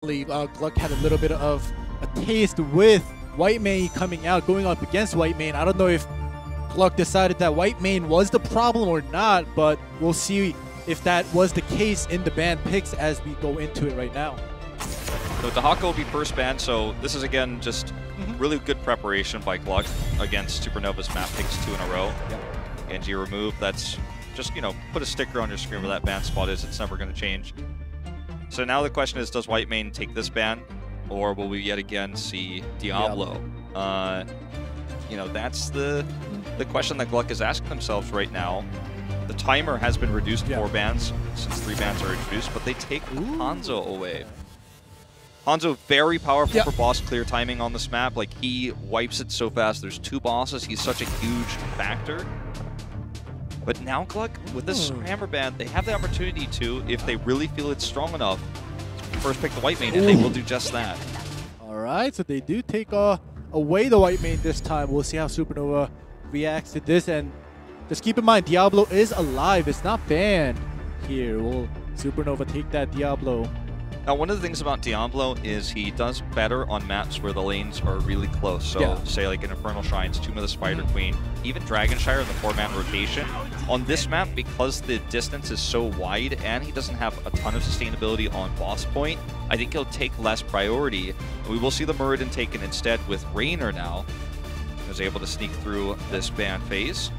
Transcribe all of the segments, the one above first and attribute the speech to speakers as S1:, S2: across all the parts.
S1: GLuck had a little bit of a taste with Whitemane coming out, going up against Whitemane. I don't know if GLuck decided that Whitemane was the problem or not, but we'll see if that was the case in the ban picks as we go into it right now.
S2: So the Haka will be first ban, so this is again just really good preparation by GLuck against Supernova's map picks 2 in a row.
S1: Yep.
S2: Genji remove, that's just, you know, put a sticker on your screen where that ban spot is, it's never going to change. So now the question is, does Whitemane take this ban, or will we yet again see Diablo? You know, that's the question that GLuck is asking themselves right now. The timer has been reduced to 4 bans since 3 bans are introduced, but they take Hanzo away. Hanzo very powerful for boss clear timing on this map. Like, he wipes it so fast. There's 2 bosses. He's such a huge factor. But now GLuck, with this hammer ban, they have the opportunity to, if they really feel it's strong enough, first pick the Whitemane, and they will do just that.
S1: All right, so they do take away the Whitemane this time. We'll see how Supernova reacts to this. And just keep in mind, Diablo is alive. It's not banned here. Will Supernova take that Diablo?
S2: Now, one of the things about Diablo is he does better on maps where the lanes are really close. So, say like in Infernal Shrines, Tomb of the Spider Queen, even Dragonshire in the 4-man rotation. On this map, because the distance is so wide and he doesn't have a ton of sustainability on boss point, I think he'll take less priority. We will see the Muradin taken instead with Raynor now, who's able to sneak through this ban phase.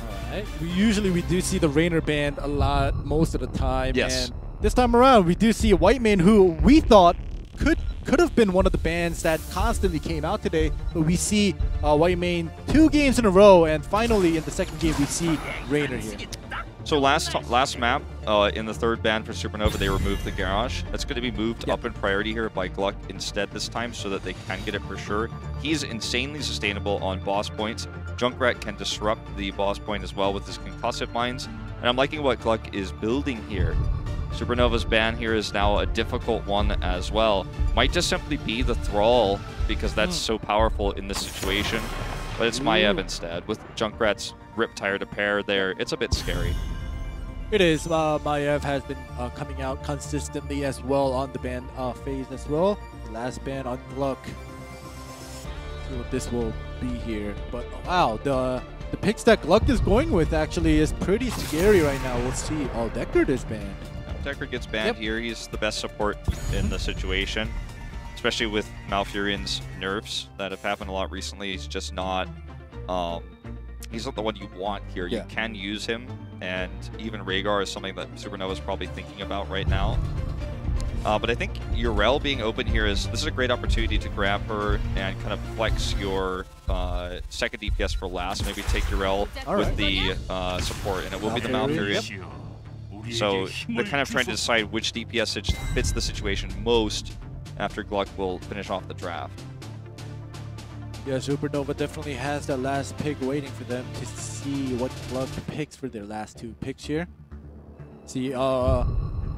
S1: All right. We do see the Raynor banned a lot, most of the time.
S2: Yes.
S1: And this time around, we do see Whitemane, who we thought could have been one of the bans that constantly came out today, but we see Whitemane 2 games in a row, and finally in the second game we see Raynor here.
S2: So last map, in the 3rd ban for Supernova, they removed the Garage. That's going to be moved up in priority here by GLuck instead this time, so that they can get it for sure. He's insanely sustainable on boss points. Junkrat can disrupt the boss point as well with his concussive mines, and I'm liking what GLuck is building here. Supernova's ban here is now a difficult one as well. Might just simply be the Thrall, because that's so powerful in this situation. But it's Maiev instead. With Junkrat's Riptire to pair there, it's a bit scary.
S1: It is. Maiev has been coming out consistently as well on the ban phase as well. Last ban on GLuck. See what this will be here. But wow, the picks that GLuck is going with actually is pretty scary right now. We'll see. Oh, Deckard is banned.
S2: Deckard gets banned here. He's the best support in the situation, especially with Malfurion's nerfs that have happened a lot recently. He's just not, he's not the one you want here. You can use him, and even Rhaegar is something that Supernova's probably thinking about right now. But I think Yrel being open here this is a great opportunity to grab her and kind of flex your second DPS for last. Maybe take Yrel with the support, and it will be the Malfurion. So they're kind of trying to decide which DPS fits the situation most after GLuck will finish off the draft.
S1: Yeah, Supernova definitely has that last pick waiting for them to see what GLuck picks for their last 2 picks here. See,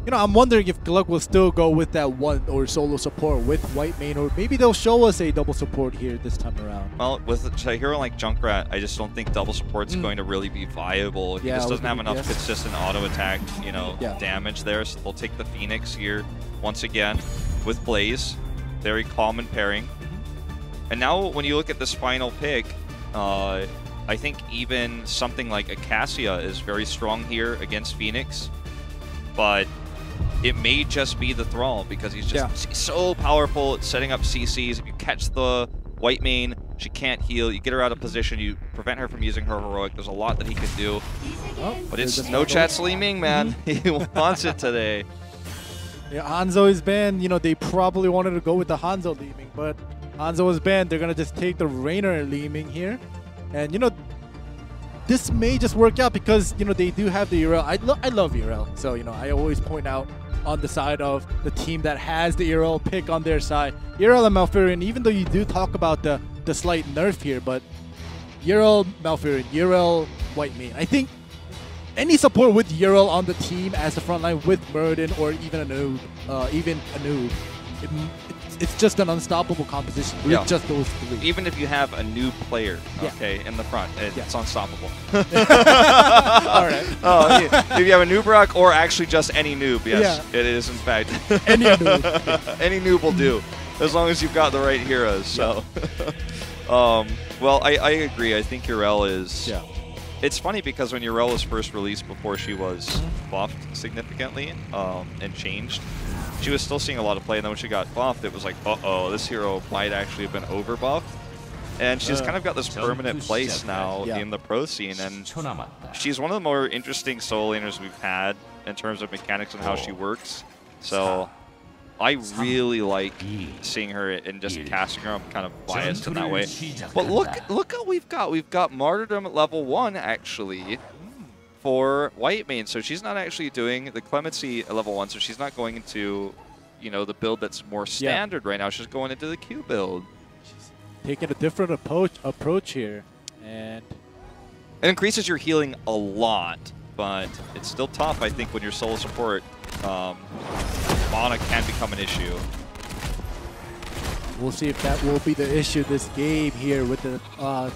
S1: you know, I'm wondering if GLuck will still go with that 1 or solo support with Whitemane, or maybe they'll show us a double support here this time around.
S2: Well, with a hero like Junkrat, I just don't think double support's going to really be viable. He just doesn't have enough consistent auto attack, you know, damage there. So they'll take the Phoenix here once again with Blaze. Very common pairing. And now when you look at this final pick, I think even something like Acacia is very strong here against Phoenix. But it may just be the Thrall, because he's just he's so powerful at setting up CCs. If you catch the Whitemane, she can't heal. You get her out of position. You prevent her from using her heroic. There's a lot that he can do. But it's no chat Sliming, man. He wants it today.
S1: Yeah, Hanzo is banned. You know, they probably wanted to go with the Hanzo Leeming, but Hanzo is banned. They're going to just take the Raynor Leeming here. And, you know, this may just work out because, you know, they do have the Yrel. I love Yrel. So, you know, I always point out on the side of the team that has the Yrel pick on their side. Yrel and Malfurion, even though you do talk about the slight nerf here, but Yrel, Malfurion, Yrel, Whitemane. I think any support with Yrel on the team as the front line with Muradin or even a noob, it's just an unstoppable composition with just those 3.
S2: Even if you have a new player, okay, in the front, it's unstoppable.
S1: All right.
S2: If you have a noob rock or actually just any noob, yes, it is in fact.
S1: Any noob.
S2: Any noob will do, as long as you've got the right heroes. So, well, I agree. I think Urel is. Yeah. It's funny because when Urel was first released, before she was buffed significantly and changed, she was still seeing a lot of play, and then when she got buffed, it was like, uh-oh, this hero might actually have been over-buffed. And she's kind of got this permanent place now in the pro scene, and she's one of the more interesting solo laners we've had in terms of mechanics and how she works. So I really like seeing her and just casting her. I'm kind of biased in that way. But look what we've got. We've got Martyrdom at level 1, actually, for white main. So she's not actually doing the Clemency at level 1, so she's not going into, you know, the build that's more standard right now. She's going into the Q build.
S1: She's taking a different approach here. And
S2: it increases your healing a lot, but it's still tough, I think, when you're solo support. Mana can become an issue.
S1: We'll see if that will be the issue this game here with the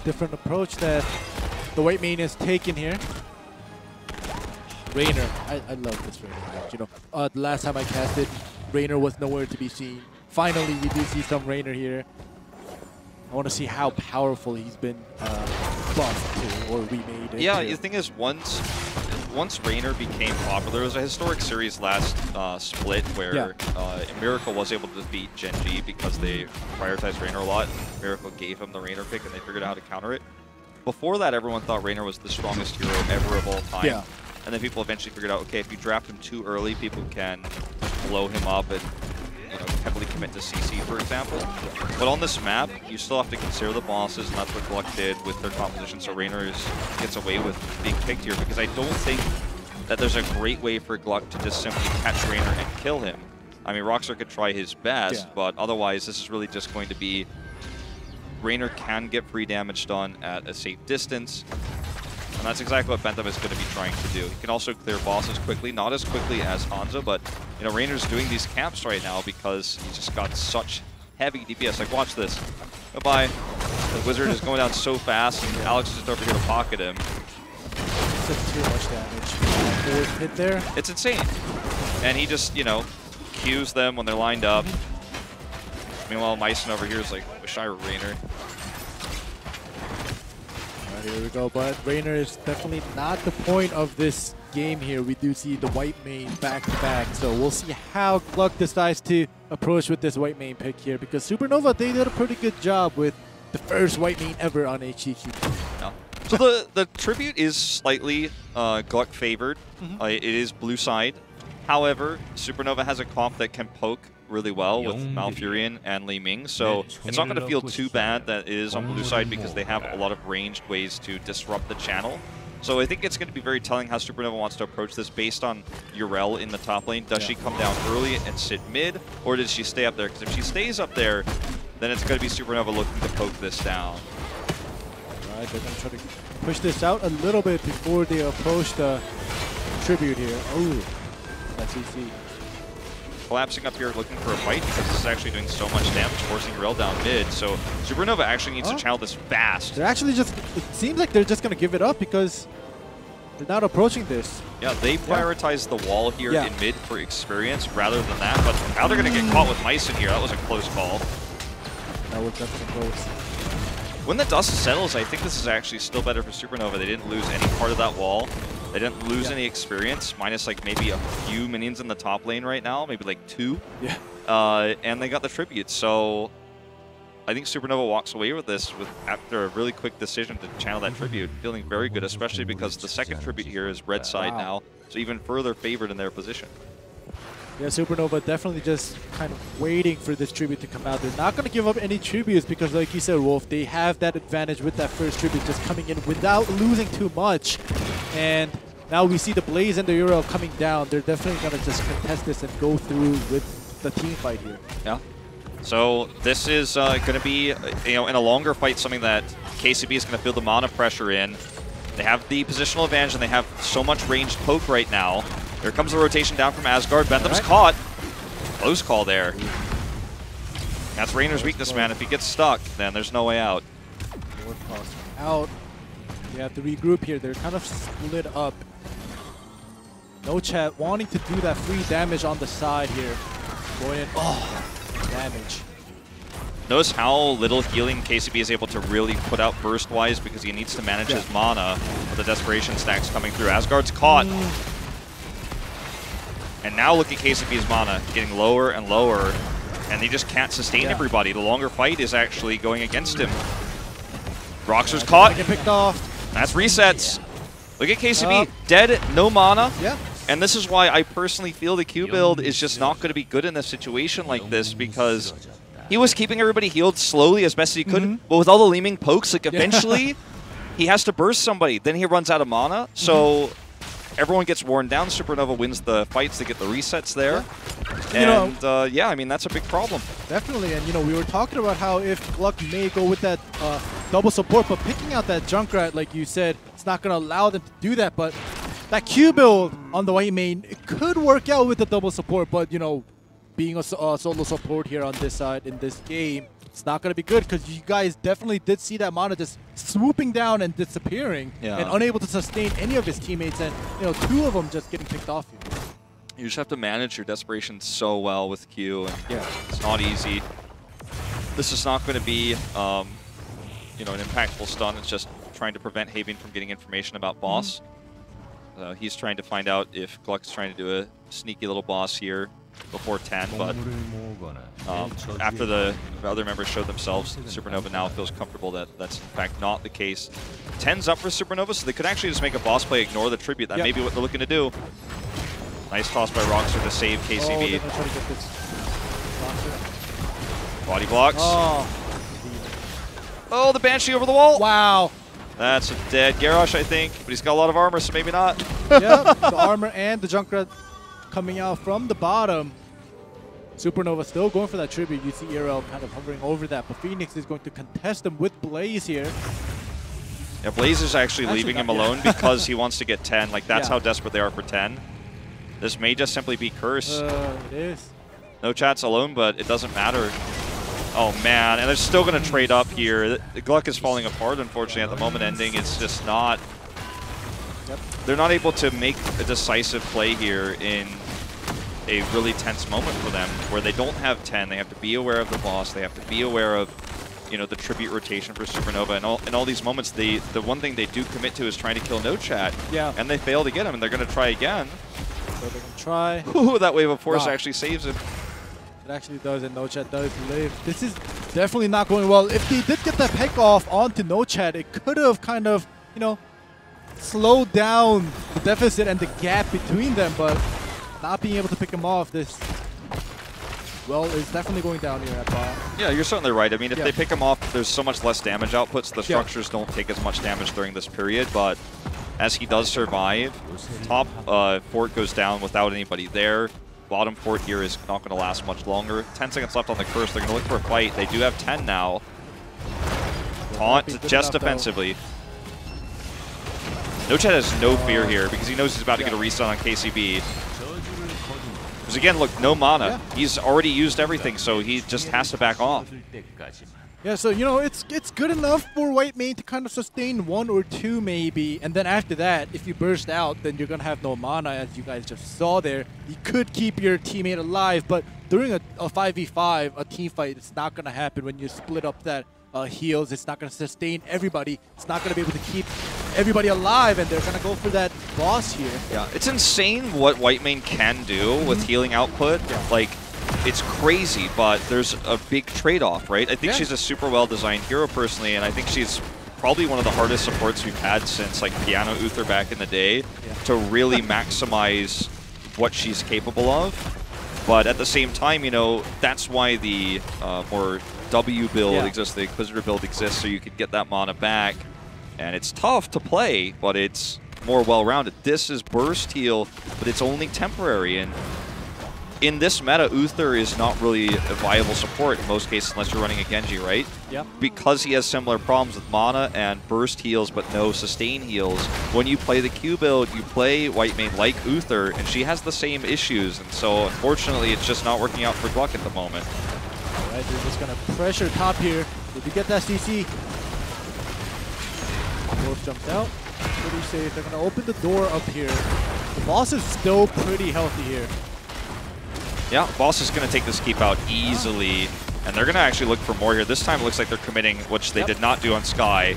S1: different approach that the white main is taking here. Raynor, I love this Raynor match. You know, the last time I casted, Raynor was nowhere to be seen. Finally, you do see some Raynor here. I want to see how powerful he's been buffed to or remade.
S2: Yeah, the thing is, once Raynor became popular, there was a historic series last split where Miracle was able to defeat Genji because they prioritized Raynor a lot. Miracle gave him the Raynor pick, and they figured out how to counter it. Before that, everyone thought Raynor was the strongest hero ever of all time. Yeah. And then people eventually figured out, okay, if you draft him too early, people can blow him up and heavily commit to CC, for example. But on this map, you still have to consider the bosses, and that's what GLuck did with their composition. So Raynor gets away with being picked here, because I don't think that there's a great way for GLuck to just simply catch Raynor and kill him. I mean, Rockstar could try his best, but otherwise, this is really just going to be Raynor can get free damage done at a safe distance. And that's exactly what Bentham is going to be trying to do. He can also clear bosses quickly, not as quickly as Hanzo, but you know, Raynor's doing these camps right now because he's just got such heavy DPS. Like, watch this. Goodbye. The Wizard is going down so fast, and Alex is just over here to pocket him.
S1: That's too much damage. Forward hit there.
S2: It's insane. And he just, you know, cues them when they're lined up. Meanwhile, Myson over here is like, wish I were Raynor.
S1: Here we go, but Raynor is definitely not the point of this game here. We do see the white main back-to-back, so we'll see how GLuck decides to approach with this white main pick here, because Supernova, they did a pretty good job with the first white main ever on HGC.
S2: Yeah. So the tribute is slightly GLuck favored. It is blue side. However, Supernova has a comp that can poke really well with Malfurion and Li Ming, so it's not going to feel too bad that it is on blue side because they have a lot of ranged ways to disrupt the channel. So I think it's going to be very telling how Supernova wants to approach this based on Urel in the top lane. Does she come down early and sit mid, or does she stay up there? Because if she stays up there, then it's going to be Supernova looking to poke this down.
S1: All right, they're going to try to push this out a little bit before they approach the tribute here. Oh, that's easy.
S2: Collapsing up here looking for a fight because this is actually doing so much damage, forcing Urel down mid. So Supernova actually needs to channel this fast.
S1: They're actually just, it seems like they're just going to give it up because they're not approaching this.
S2: Yeah, they prioritize the wall here in mid for experience rather than that. But now they're going to get caught with Myson here. That was a close call.
S1: That was definitely close.
S2: When the dust settles, I think this is actually still better for Supernova. They didn't lose any part of that wall. They didn't lose any experience, minus like maybe a few minions in the top lane right now, maybe like 2. Yeah. And they got the tribute. So I think Supernova walks away with this after a really quick decision to channel that tribute, feeling very good, especially because the second tribute here is red side now, so even further favored in their position.
S1: Yeah, Supernova definitely just kind of waiting for this tribute to come out. They're not going to give up any tributes because, like you said, Wolf, they have that advantage with that first tribute just coming in without losing too much. And now we see the Blaze and the Urel coming down. They're definitely going to just contest this and go through with the team fight here. Yeah.
S2: So this is going to be, you know, in a longer fight, something that KCB is going to feel the mana pressure in. They have the positional advantage, and they have so much ranged poke right now. Here comes the rotation down from Asgard. Bentham's caught. Close call there. That's Rainer's weakness, man. If he gets stuck, then there's no way out.
S1: Lord Cross out. They have to regroup here. They're kind of split up. No Chat wanting to do that free damage on the side here. Going in. Oh, damage.
S2: Notice how little healing KCB is able to really put out burst-wise because he needs to manage his mana with the Desperation stacks coming through. Asgard's caught. And now look at KCB's mana getting lower and lower, and he just can't sustain everybody. The longer fight is actually going against him. Roxer's caught.
S1: Get picked off.
S2: That's resets. Look at KCB, dead, no mana.
S1: Yeah.
S2: And this is why I personally feel the Q build is just not going to be good in a situation like this, because he was keeping everybody healed slowly as best as he could, but with all the Leeming pokes, like eventually he has to burst somebody. Then he runs out of mana, so everyone gets worn down. Supernova wins the fights to get the resets there. And yeah, I mean, that's a big problem.
S1: Definitely, and we were talking about how if GLuck may go with that double support, but picking out that Junkrat, like you said, it's not going to allow them to do that, but that Q build on the white main, it could work out with the double support, but being a solo support here on this side in this game, it's not going to be good because you guys definitely did see that mana just swooping down and disappearing and unable to sustain any of his teammates, and 2 of them just getting picked off here.
S2: You just have to manage your Desperation so well with Q, and it's not easy. This is not going to be an impactful stun. It's just trying to prevent Haven from getting information about boss. He's trying to find out if GLuck's trying to do a sneaky little boss here before 10, but after the other members showed themselves, Supernova now feels comfortable that that's in fact not the case. 10's up for Supernova, so they could actually just make a boss play, ignore the tribute. That may be what they're looking to do. Nice toss by Roxer to save KCB. Body blocks. Oh, the Banshee over the wall.
S1: Wow.
S2: That's a dead Garrosh, I think, but he's got a lot of armor, so maybe not.
S1: Yeah, the armor and the Junkrat coming out from the bottom. Supernova still going for that tribute. You see Eero kind of hovering over that, but Phoenix is going to contest him with Blaze here.
S2: Yeah, Blaze is actually leaving him alone because he wants to get 10. Like, that's how desperate they are for 10. This may just simply be Curse.
S1: It is.
S2: No Chat's alone, but it doesn't matter. Oh, man. And they're still going to trade up here. The GLuck is falling apart, unfortunately, at the moment ending. It's just not... They're not able to make a decisive play here in a really tense moment for them, where they don't have 10. They have to be aware of the boss. They have to be aware of, the tribute rotation for Supernova. And in all these moments, the one thing they do commit to is trying to kill No Chat.
S1: Yeah.
S2: And they fail to get him, and they're going to try again.
S1: So they're going to try.
S2: Ooh, that wave of force actually saves him.
S1: It actually does, and No Chat does live. This is definitely not going well. If they did get that pick off onto No Chat, it could have kind of, slowed down the deficit and the gap between them, but not being able to pick him off, this, well, is definitely going down here at bottom.
S2: Yeah, you're certainly right. I mean, if they pick him off, there's so much less damage output, so the structures don't take as much damage during this period, but as he does survive, top fort goes down without anybody there. Bottom fort here is not going to last much longer. 10 seconds left on the Curse. They're going to look for a fight. They do have 10 now. Taunt just defensively. No Chat has no fear here because he knows he's about to get a reset on KCB. Because again, look, no mana. He's already used everything, so he just has to back off.
S1: Yeah, so, it's good enough for white main to kind of sustain 1 or 2 maybe, and then after that, if you burst out, then you're going to have no mana, as you guys just saw there. You could keep your teammate alive, but during a 5v5, a team fight, it's not going to happen when you split up that heals. It's not going to sustain everybody. It's not going to be able to keep everybody alive, and they're going to go for that boss here.
S2: Yeah, it's insane what white main can do with healing output. Like, it's crazy, but there's a big trade-off, right? I think she's a super well-designed hero personally, and I think she's probably one of the hardest supports we've had since like Piano Uther back in the day to really maximize what she's capable of. But at the same time, that's why the more W build exists, the Inquisitor build exists, so you can get that mana back. And it's tough to play, but it's more well-rounded. This is burst heal, but it's only temporary, and in this meta, Uther is not really a viable support in most cases unless you're running a Genji, right?
S1: Yeah.
S2: Because he has similar problems with mana and burst heals but no sustain heals. When you play the Q build, you play white main like Uther, and she has the same issues, and so unfortunately it's just not working out for GLuck at the moment.
S1: Alright, they're just gonna pressure top here. Did you get that CC? Wolf jumps out. Pretty safe. They're gonna open the door up here. The boss is still pretty healthy here.
S2: Yeah, boss is gonna take this keep out easily. And they're gonna actually look for more here. This time it looks like they're committing, which they did not do on Sky.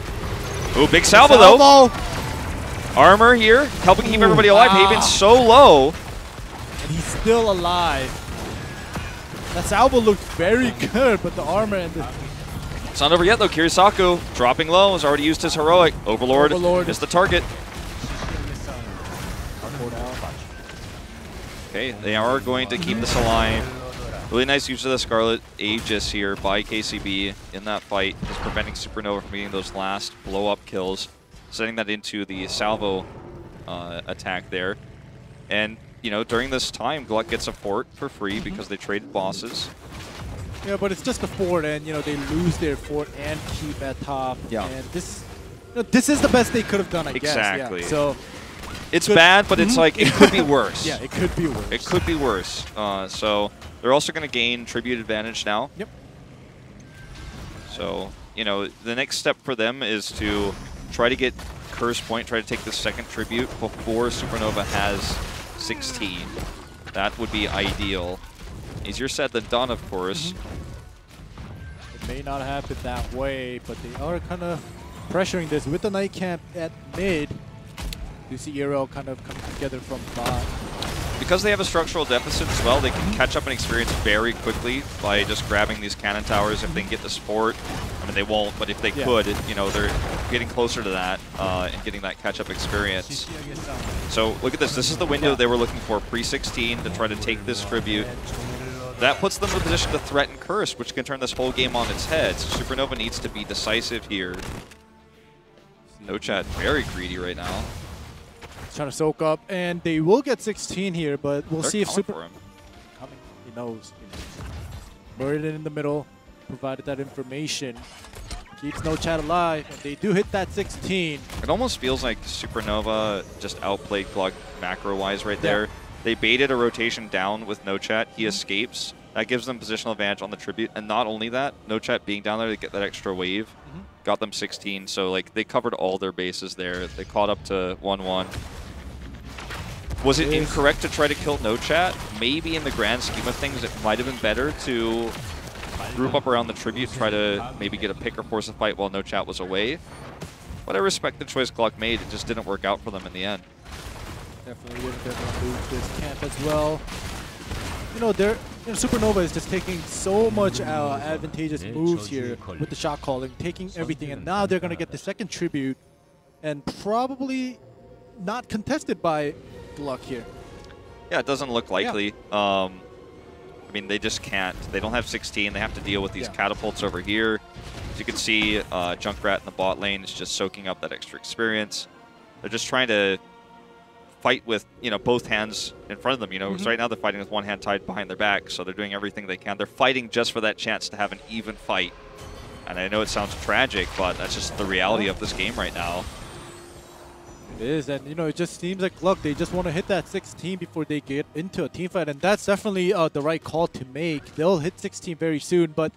S2: Ooh, big salvo though. Armor here, helping keep everybody alive. Haven's so low.
S1: And he's still alive. That salvo looked very good, but the armor and the...
S2: It's not over yet though. Kirisaku dropping low, has already used his heroic. Overlord is the target. Okay, they are going to keep this alive. Really nice use of the Scarlet Aegis here by KCB in that fight, just preventing Supernova from getting those last blow-up kills, setting that into the salvo attack there. And, you know, during this time, GLuck gets a fort for free because they traded bosses.
S1: Yeah, but it's just a fort, and, you know, they lose their fort and keep at top.
S2: Yeah.
S1: And this, you know, this is the best they could have done, I guess.
S2: Exactly.
S1: Yeah. So
S2: it's bad, but it's like, it could be worse.
S1: Yeah, it could be worse.
S2: It could be worse. So they're also going to gain tribute advantage now.
S1: Yep.
S2: So, you know, the next step for them is to try to get Curse Point, try to take the second tribute before Supernova has 16. That would be ideal. Easier said than done, of course.
S1: It may not happen that way, but they are kind of pressuring this with the Night Camp at mid. You see Eero kind of coming together from bot.
S2: Because they have a structural deficit as well, they can catch up in experience very quickly by just grabbing these cannon towers if they can get the support. I mean, they won't, but if they could, you know, they're getting closer to that and getting that catch-up experience. So look at this. This is the window they were looking for pre-16 to try to take this tribute. That puts them in a position to threaten Curse, which can turn this whole game on its head. So Supernova needs to be decisive here. No Chat, very greedy right now.
S1: Trying to soak up, and they will get 16 here, but we'll see if Super...
S2: for him.
S1: Coming, he knows. Buried in the middle, provided that information. Keeps No Chat alive, and they do hit that 16.
S2: It almost feels like Supernova just outplayed GLuck macro-wise right there. They baited a rotation down with No Chat. He escapes. That gives them positional advantage on the tribute. And not only that, No Chat being down there to get that extra wave got them 16. So like they covered all their bases there. They caught up to 1-1. Was it incorrect to try to kill No Chat? Maybe in the grand scheme of things, it might have been better to group up around the tribute, try to maybe get a pick or force a fight while No Chat was away. But I respect the choice GLuck made. It just didn't work out for them in the end.
S1: Definitely didn't lose this camp as well. You know, Supernova is just taking so much advantageous moves here with the shot calling, taking everything, and now they're going to get the second tribute and probably not contested by GLuck here.
S2: Yeah, it doesn't look likely. I mean, they just can't. They don't have 16. They have to deal with these catapults over here. As you can see, Junkrat in the bot lane is just soaking up that extra experience. They're just trying to fight with, you know, both hands in front of them, you know, because right now they're fighting with one hand tied behind their back, so they're doing everything they can. They're fighting just for that chance to have an even fight. And I know it sounds tragic, but that's just the reality of this game right now.
S1: It is, and you know, it just seems like GLuck, they just want to hit that 16 before they get into a team fight, and that's definitely the right call to make. They'll hit 16 very soon, but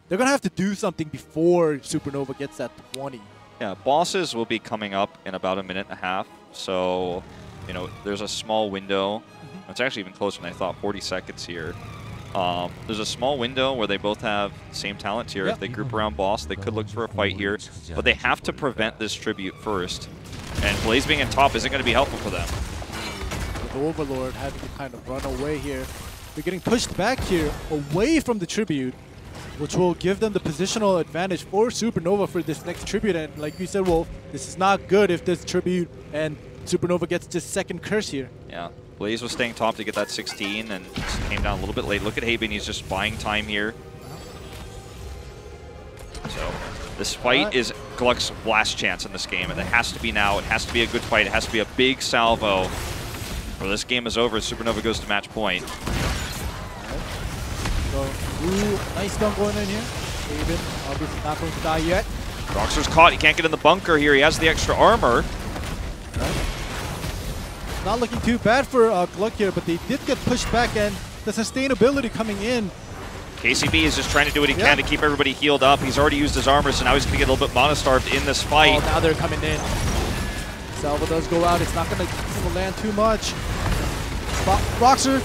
S1: they're going to have to do something before Supernova gets that 20.
S2: Yeah, bosses will be coming up in about a minute and a half, so, you know, there's a small window. It's actually even closer than I thought, 40 seconds here. There's a small window where they both have the same talent here. If they group around boss, they could look for a fight here, but they have to prevent this tribute first. And Blaze being in top isn't going to be helpful for them.
S1: With Overlord having to kind of run away here. They're getting pushed back here away from the tribute, which will give them the positional advantage for Supernova for this next tribute. And like you said, Wolf, this is not good if this tribute and Supernova gets this second curse here.
S2: Yeah, Blaze was staying top to get that 16 and just came down a little bit late. Look at Haben, he's just buying time here. So this fight is GLuck's last chance in this game, and it has to be now. It has to be a good fight. It has to be a big salvo. Or this game is over. Supernova goes to match point.
S1: So, nice dunk going in here. Haben obviously not going to die yet.
S2: Roxor's caught. He can't get in the bunker here. He has the extra armor.
S1: Not looking too bad for GLuck here, but they did get pushed back, and the sustainability coming in.
S2: KCB is just trying to do what he can to keep everybody healed up. He's already used his armor, so now he's going to get a little bit mono-starved in this fight.
S1: Oh, now they're coming in. Salvo does go out. It's not going to land too much. Roxer.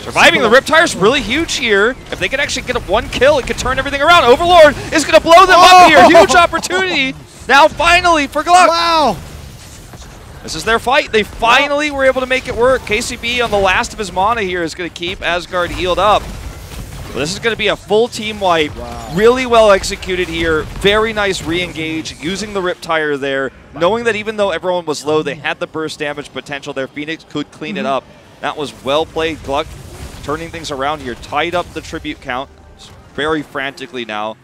S2: Surviving the Riptire's really huge here. If they could actually get one kill, it could turn everything around. Overlord is going to blow them up here. Huge opportunity. Now finally for GLuck.
S1: Wow.
S2: This is their fight. They finally were able to make it work. KCB on the last of his mana here is going to keep Asgard healed up. But this is going to be a full team wipe. Wow. Really well executed here. Very nice re-engage, using the Riptire there, knowing that even though everyone was low, they had the burst damage potential there. Phoenix could clean it up. That was well played. GLuck turning things around here, tied up the tribute count very frantically now.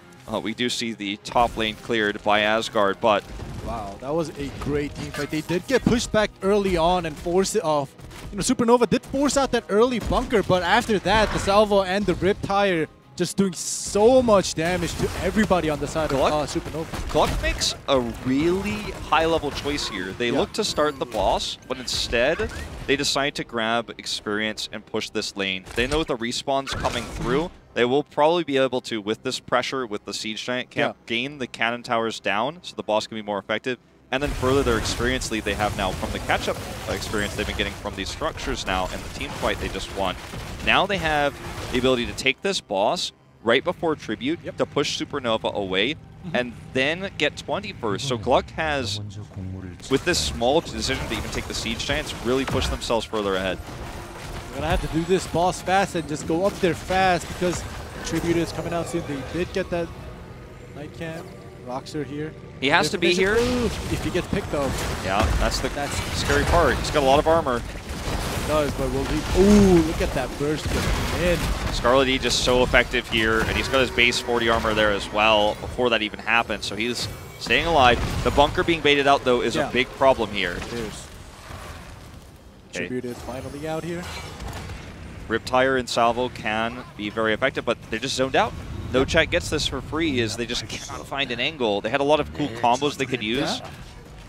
S2: We do see the top lane cleared by Asgard, but
S1: wow, that was a great team fight. They did get pushed back early on and force it off. You know, Supernova did force out that early bunker, but after that, the Salvo and the Riptire just doing so much damage to everybody on the side of Supernova.
S2: GLuck makes a really high-level choice here. They look to start the boss, but instead, they decide to grab experience and push this lane. They know with the respawns coming through, they will probably be able to, with this pressure, with the Siege Giant camp, gain the cannon towers down so the boss can be more effective. And then further their experience lead they have now from the catch-up experience they've been getting from these structures now and the team fight they just won. Now they have the ability to take this boss right before Tribute to push Supernova away and then get 20 first. So GLuck has, with this small decision to even take the Siege Giants, really pushed themselves further ahead.
S1: We're going to have to do this boss fast and just go up there fast because Tribute is coming out soon. They did get that Night Camp. Roxer here.
S2: He has to be here.
S1: If he gets picked though.
S2: Yeah, that's the scary part. He's got a lot of armor.
S1: He does, but will he? Ooh, look at that burst getting in.
S2: Scarlet E just so effective here, and he's got his base 40 armor there as well before that even happened, so he's staying alive. The bunker being baited out though is a big problem here.
S1: It is. Tribute is finally out here.
S2: Riptire and Salvo can be very effective, but they're just zoned out. No Chat gets this for free as they just cannot find an angle. They had a lot of cool combos they could use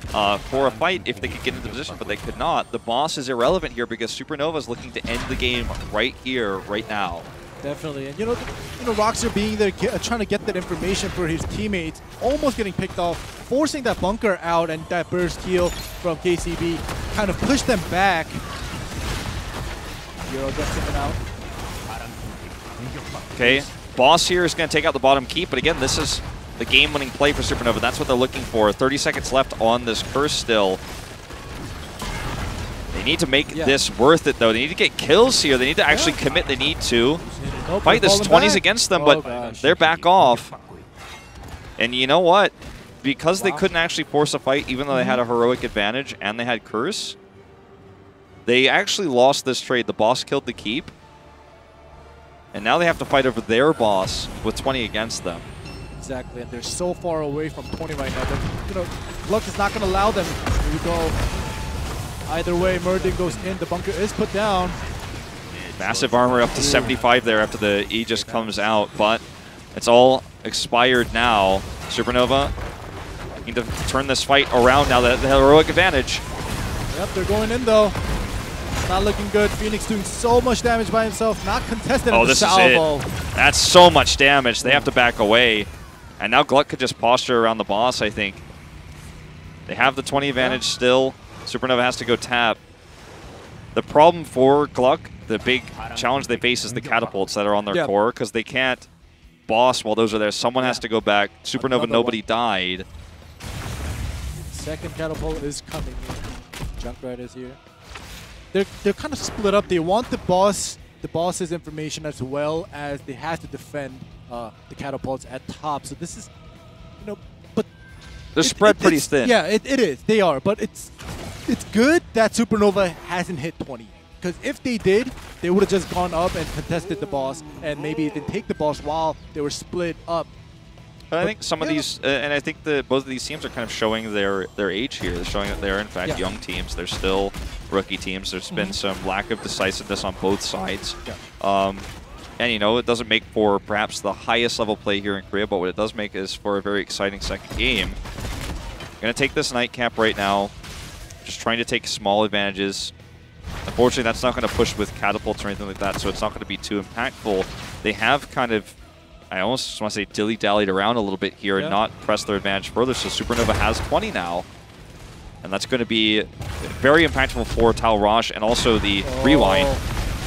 S2: for a fight if they could get into position, but they could not. The boss is irrelevant here because Supernova is looking to end the game right here, right now.
S1: Definitely, and you know, Roxer being there, trying to get that information for his teammates, almost getting picked off, forcing that bunker out, and that burst heal from KCB kind of pushed them back. Hero gets him out.
S2: Okay. Boss here is going to take out the bottom keep, but again, this is the game-winning play for Supernova. That's what they're looking for. 30 seconds left on this curse still. They need to make this worth it, though. They need to get kills here. They need to actually commit. They need to fight this 20s against them, but they're back off. And you know what? Because they couldn't actually force a fight, even though they had a heroic advantage and they had curse, they actually lost this trade. The boss killed the keep. And now they have to fight over their boss with 20 against them.
S1: Exactly, and they're so far away from 20 right now. You know, GLuck is not going to allow them to go. Either way, Murden goes in. The bunker is put down.
S2: Massive armor up to 75 there after the Aegis comes out, but it's all expired now. Supernova need to turn this fight around now. The heroic advantage.
S1: Yep, they're going in though. Not looking good. Phoenix doing so much damage by himself. Not contested.
S2: Oh, this is it. That's so much damage. They have to back away. And now GLuck could just posture around the boss, I think. They have the 20 advantage still. Supernova has to go tap. The problem for GLuck, the big challenge they face is the catapults that are on their core, because they can't boss while those are there. Someone has to go back. Supernova, nobody died.
S1: Second catapult is coming in. Junkrat is here. They're kind of split up. They want the boss's information as well as they have to defend the catapults at top. So this is, you know, but
S2: they're spread pretty thin.
S1: Yeah, it is. They are, but it's good that Supernova hasn't hit 20. Because if they did, they would have just gone up and contested the boss and maybe even take the boss while they were split up.
S2: But I think some of these, and I think both of these teams are kind of showing their age here. They're showing that they're in fact young teams. They're still rookie teams. There's been some lack of decisiveness on both sides. And you know, it doesn't make for perhaps the highest level play here in Korea, but what it does make is for a very exciting second game. Gonna take this nightcap right now. Just trying to take small advantages. Unfortunately, that's not going to push with catapults or anything like that, so it's not going to be too impactful. they have kind of, I almost just want to say, dilly-dallied around a little bit here and not press their advantage further. So Supernova has 20 now. And that's going to be very impactful for Tal Rosh and also the rewind.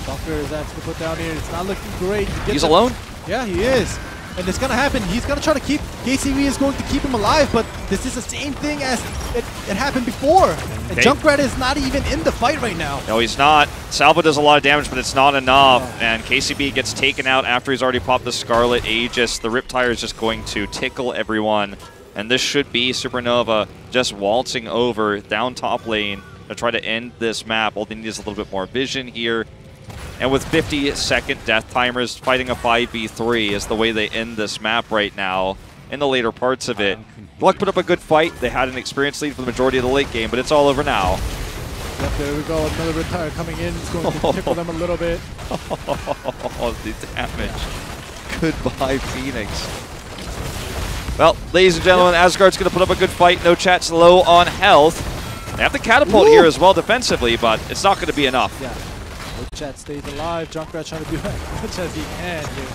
S1: Doctor is actually put down here. It's not looking great.
S2: He's alone?
S1: Yeah, he is. And it's going to happen. He's going to try to keep, KCV is going to keep him alive, but this is the same thing as it happened before. And Junkrat is not even in the fight right now.
S2: No, he's not. Salvo does a lot of damage, but it's not enough. And KCB gets taken out after he's already popped the Scarlet Aegis. The Riptire is just going to tickle everyone. And this should be Supernova just waltzing over down top lane to try to end this map. All they need is a little bit more vision here. And with 50-second death timers, fighting a 5v3 is the way they end this map right now in the later parts of it. GLuck put up a good fight. They had an experience lead for the majority of the late game, but it's all over now.
S1: Yep, there we go. Another Riptire coming in. It's going to tickle them a little bit.
S2: Oh, the damage. Goodbye, Phoenix. Well, ladies and gentlemen, Asgard's going to put up a good fight. No Chat's low on health. They have the catapult here as well defensively, but it's not going to be enough.
S1: Yeah. No Chat stays alive. Junkrat trying to do as much as he can here.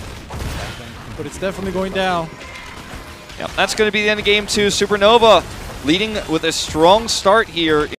S1: But it's definitely going down.
S2: Yep, that's going to be the end of game 2. Supernova leading with a strong start here.